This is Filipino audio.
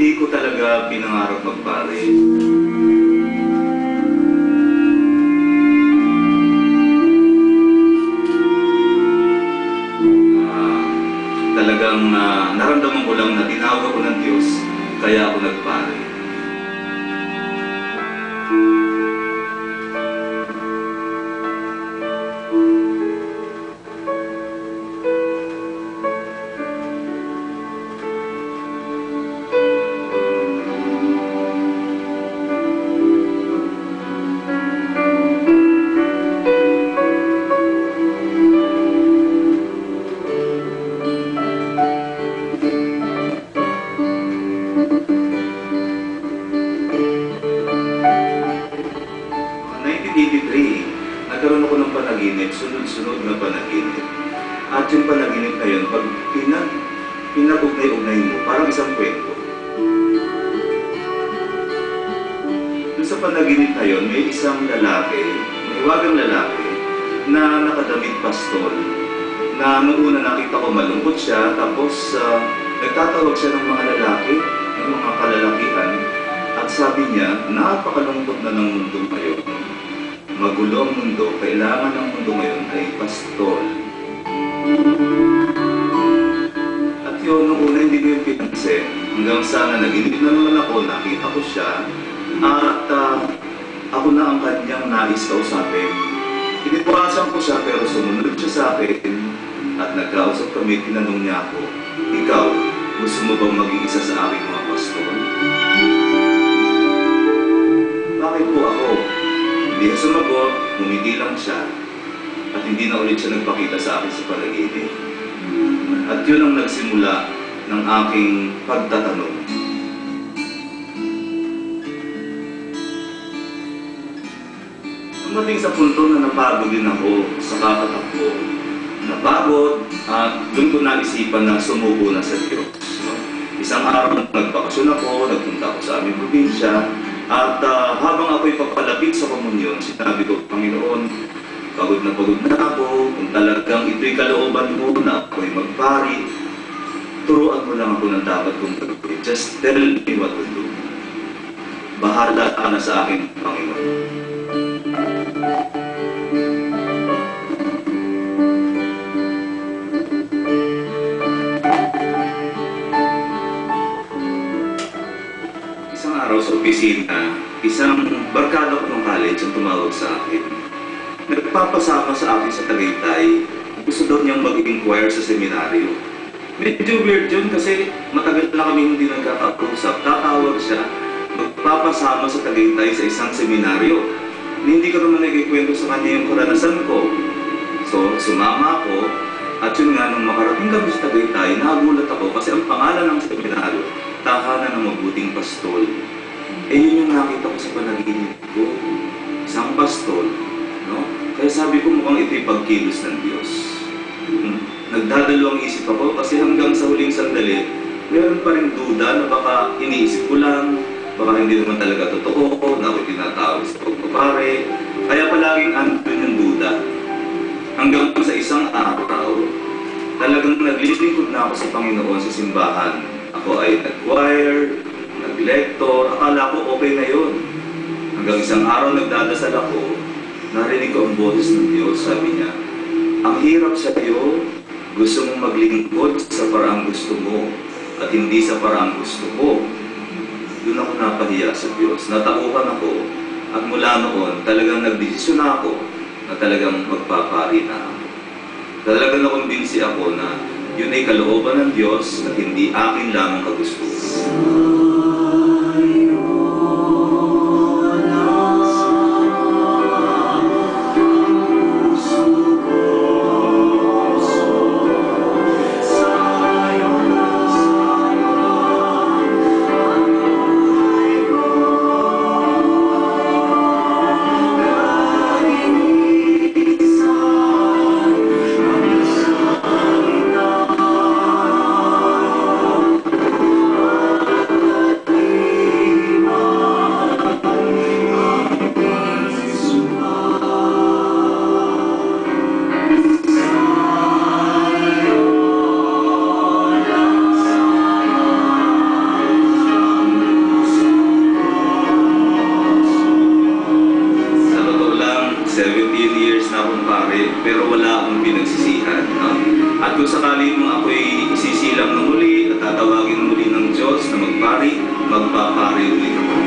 hindi ko talaga pinangarap magpare. Talagang naramdaman ko lang na tinawag ako ng Diyos, kaya ako nagpare. Nagkaroon ako ng panaginip, sunod-sunod na panaginip. At yung panaginip na yun, pag pinag-ugnay-ugnay mo, parang isang kwento. Doon sa panaginip na yun, may isang lalaki, may hiwagang lalaki, na nakadamit pastol. Na noong una nakita ko malungkot siya, tapos nagtatawag siya ng mga lalaki, ng mga kalalakihan. At sabi niya, napakalungkot na ng mundo ngayon. Magulo ang mundo, kailangan ng mundo ngayon ay pastol. At yun, nung una hindi ko yung pinansin. Hanggang sa naginip na naman ako, nakita ko siya. At ako na ang kanyang nais kausapin. Inipuasan ko siya pero sumunod siya sa akin. At nagkausap kami, tinanong niya ako, ikaw, gusto mo bang maging isa sa aking mga pastol? Bakit po ako? Hindi siya sumagot, humindi lang siya, at hindi na ulit siya nagpakita sa akin sa panaginip. At yun ang nagsimula ng aking pagtatanong. Dumating sa punto na napagod din ako sa kakatakbo. Napagod at doon ko naisipan na sumuko na sa Diyos. Isang araw nagbakasyon ako, nagpunta ako sa aming probinsya. At habang ako'y papalapit sa komunyon, sinabi ko, Panginoon, pagod na ako. Kung talagang ito'y kalooban mo na ako'y magpari, turuan mo lang ako ng dapat kong gagawin. Just tell me what to do. Bahala ka na sa akin, Panginoon. Isang araw sa opisina, isang barkada ko ng college ang tumawag sa akin. Nagpapasama sa akin sa Tagaytay. Gusto daw niyang mag-inquire sa seminaryo. Medyo weird yun kasi matagal na kami hindi nagkakausap. Tatawag siya, magpapasama sa Tagaytay sa isang seminaryo. Hindi ko naman nagkikwento sa kanya yung karanasan ko. So, sumama ako. At yun nga, nung makarating kami sa Tagaytay, nagulat ako kasi ang pangalan ng seminaryo, Tahanan ng Mabuting Pastol. Yun yung nakita ko sa panaginip ko. Isang pastol, no? Kaya sabi ko mukhang ito'y pagkilos ng Diyos. Nagdadalo ang isip ako kasi hanggang sa huling sandali, meron pa rin duda na baka iniisip ko lang, baka hindi naman talaga totoo, na ako'y tinatawag sa pagpapare. Kaya palaging andun yung duda. Hanggang sa isang araw, talagang naglilingkod na ako sa Panginoon sa simbahan. Ako ay nag-choir, nag-lector, akala ko okay na yun. Hanggang isang araw nagdadasal ako, narinig ko ang boses ng Diyos, sabi niya, ang hirap sa iyo, gusto mong maglingkod sa paraang gusto mo, at hindi sa paraang gusto ko. Doon ako napahiya sa Diyos, natauhan ako, at mula noon, talagang nagdesisyon ako na talagang magpapari na ako. Talagang nakumbinsi ako na yun ay kalooban ng Diyos at hindi akin lamang kagustuhan. akong pinagsisihan. No? At kung sakali mong ako'y isisilang na muli at tatawagin muli ng Diyos na magpari uli ako.